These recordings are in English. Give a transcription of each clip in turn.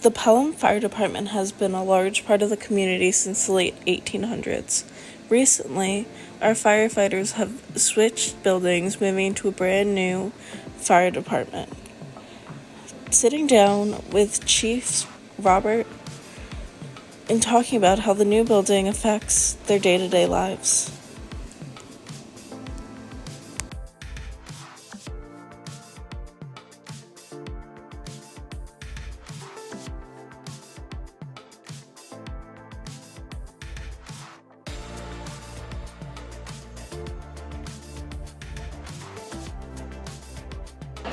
The Pelham Fire Department has been a large part of the community since the late 1800s. Recently, our firefighters have switched buildings, moving to a brand new fire department. Sitting down with Chief Robert and talking about how the new building affects their day-to-day lives.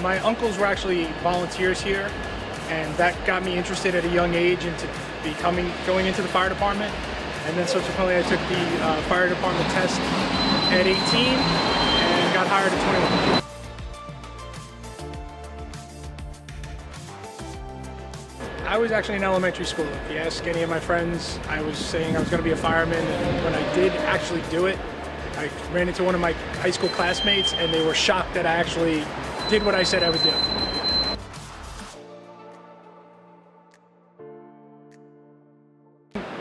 My uncles were actually volunteers here, and that got me interested at a young age into going into the fire department. And then subsequently I took the fire department test at 18 and got hired at 21. I was actually in elementary school. If you ask any of my friends, I was saying I was going to be a fireman, and when I did actually do it, I ran into one of my high school classmates, and they were shocked that I actually did what I said I would do.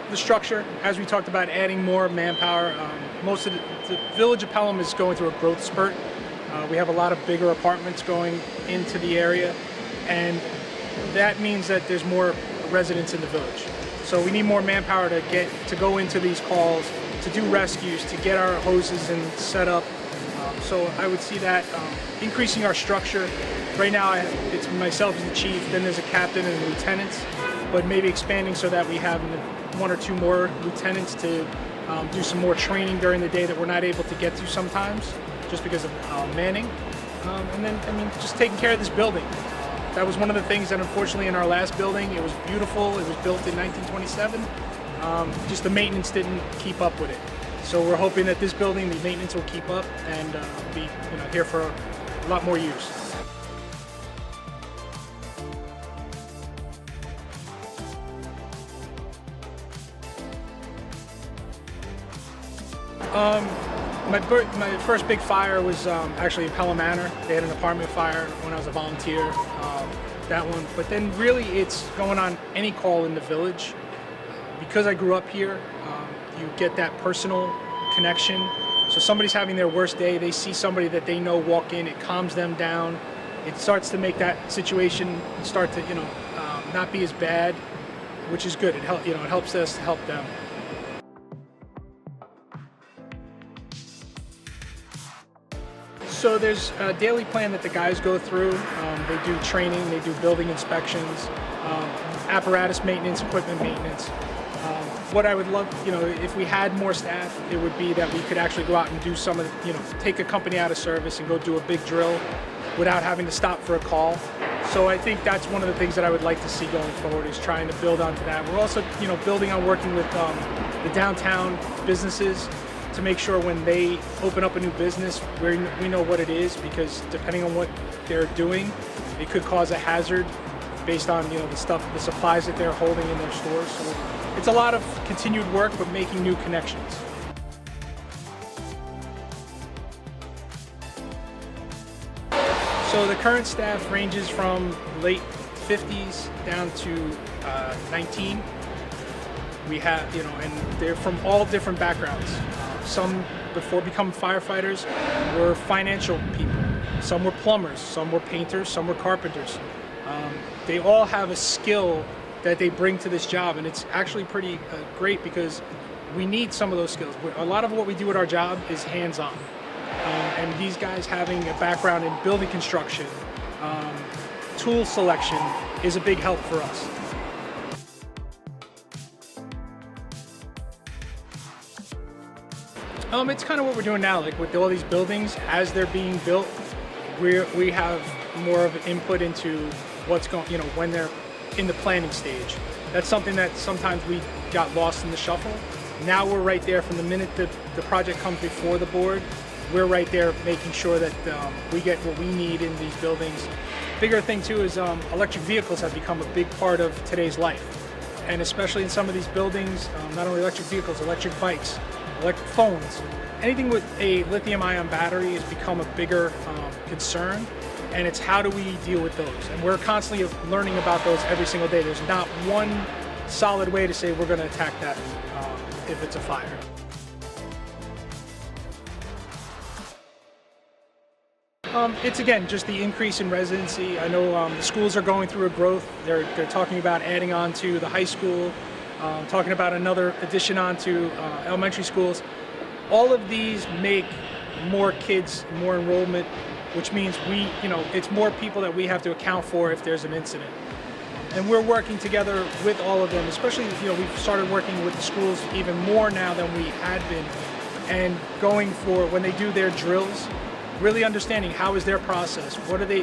The structure, as we talked about, adding more manpower. Most of the village of Pelham is going through a growth spurt. We have a lot of bigger apartments going into the area, and that means that there's more residents in the village. So we need more manpower to go into these calls, to do rescues, to get our hoses and set up. So I would see that increasing our structure. Right now it's myself as the chief, then there's a captain and lieutenants, but maybe expanding so that we have one or two more lieutenants to do some more training during the day that we're not able to get to sometimes just because of manning. And then, just taking care of this building. That was one of the things that unfortunately in our last building, it was beautiful, it was built in 1927, just the maintenance didn't keep up with it. So we're hoping that this building, the maintenance will keep up and be here for a lot more years. My first big fire was actually in Pelham Manor. They had an apartment fire when I was a volunteer, that one. But then really it's going on any call in the village. Because I grew up here, you get that personal connection. So somebody's having their worst day, they see somebody that they know walk in, it calms them down. It starts to make that situation start to, not be as bad, which is good. It helps us to help them. So there's a daily plan that the guys go through. They do training, they do building inspections, apparatus maintenance, equipment maintenance. What I would love, if we had more staff, it would be that we could actually go out and do some of take a company out of service and go do a big drill without having to stop for a call. So I think that's one of the things that I would like to see going forward, is trying to build onto that. We're also, building on working with the downtown businesses to make sure when they open up a new business, we know what it is, because depending on what they're doing, it could cause a hazard based on the supplies that they're holding in their stores. So it's a lot of continued work, but making new connections. So the current staff ranges from late 50s down to 19. We have, and they're from all different backgrounds. Some, before becoming firefighters, were financial people. Some were plumbers, some were painters, some were carpenters. They all have a skill that they bring to this job, and it's actually pretty great, because we need some of those skills. A lot of what we do at our job is hands-on, and these guys having a background in building construction, tool selection is a big help for us. It's kind of what we're doing now, like with all these buildings, as they're being built, we have more of an input into what's going, when they're in the planning stage. That's something that sometimes we got lost in the shuffle. Now we're right there from the minute the project comes before the board. We're right there making sure that we get what we need in these buildings. Bigger thing too is electric vehicles have become a big part of today's life. And especially in some of these buildings, not only electric vehicles, electric bikes, electric phones. Anything with a lithium-ion battery has become a bigger concern. and it's how do we deal with those. And we're constantly learning about those every single day. There's not one solid way to say we're going to attack that if it's a fire. It's again just the increase in residency. I know the schools are going through a growth. They're talking about adding on to the high school, talking about another addition onto elementary schools. All of these make more kids, more enrollment, which means it's more people that we have to account for if there's an incident. And we're working together with all of them, especially, we've started working with the schools even more now than we had been, and going for when they do their drills, really understanding how is their process, what are they,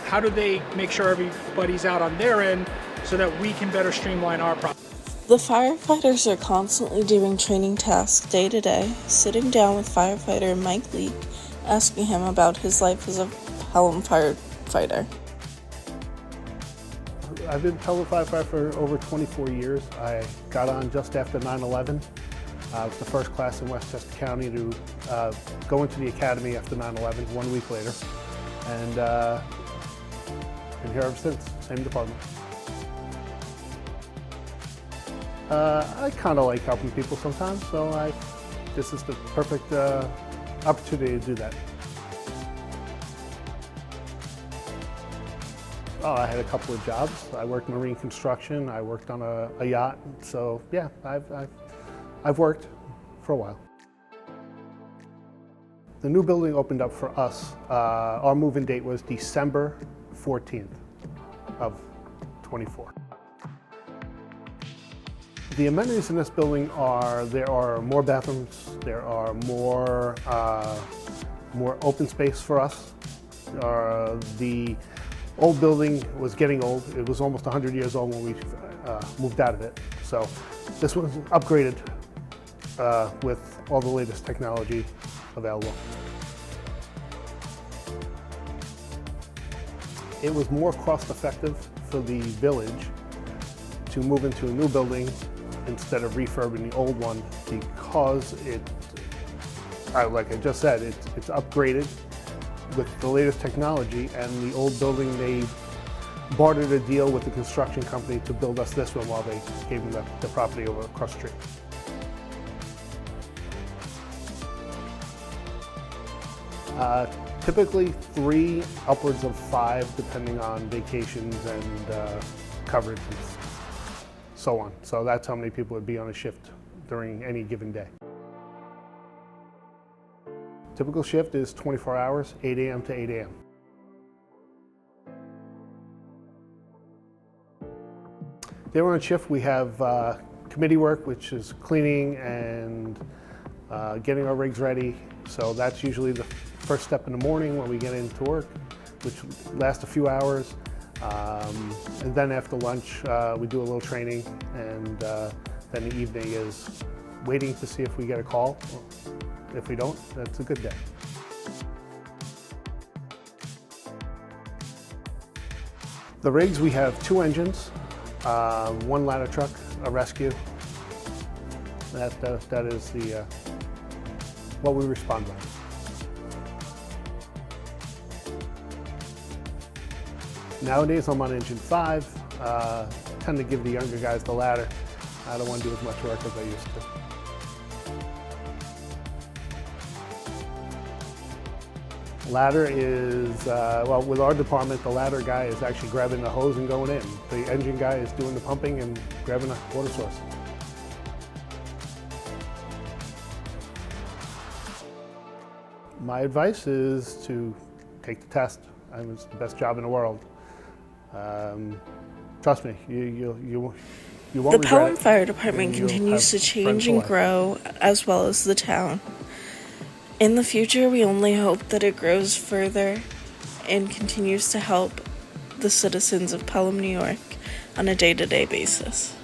how do they make sure everybody's out on their end so that we can better streamline our process. The firefighters are constantly doing training tasks day to day, sitting down with firefighter Mike Leake, asking him about his life as a Pelham firefighter. I've been Pelham firefighter for over 24 years. I got on just after 9/11. I was the first class in Westchester County to go into the academy after 9/11, 1 week later. And been here ever since, same department. I kind of like helping people sometimes, so this is the perfect opportunity to do that. Oh, I had a couple of jobs. I worked marine construction. I worked on a yacht. So yeah, I've worked for a while. The new building opened up for us. Our move-in date was December 14th of 24. The amenities in this building there are more bathrooms, there are more open space for us. The old building was getting old. It was almost 100 years old when we moved out of it. So this was upgraded with all the latest technology available. It was more cost effective for the village to move into a new building instead of refurbing the old one because like I just said, it's upgraded with the latest technology, and the old building, they bartered a deal with the construction company to build us this one while they gave them the property over across the street. Typically 3, upwards of 5, depending on vacations and coverage and so on. So that's how many people would be on a shift during any given day. Typical shift is 24 hours, 8 a.m. to 8 a.m. There on shift we have committee work, which is cleaning and getting our rigs ready. So that's usually the first step in the morning when we get into work, which lasts a few hours. And then after lunch, we do a little training, and then the evening is waiting to see if we get a call. If we don't, that's a good day. The rigs, we have 2 engines, 1 ladder truck, a rescue. That is the what we respond by. Nowadays, I'm on engine 5. Tend to give the younger guys the ladder. I don't want to do as much work as I used to. Ladder is, well, with our department, the ladder guy is actually grabbing the hose and going in. The engine guy is doing the pumping and grabbing a water source. My advice is to take the test. It's the best job in the world. Trust me, you won't. The Pelham Fire Department continues to change and grow, as well as the town. In the future, we only hope that it grows further and continues to help the citizens of Pelham, New York on a day-to-day basis.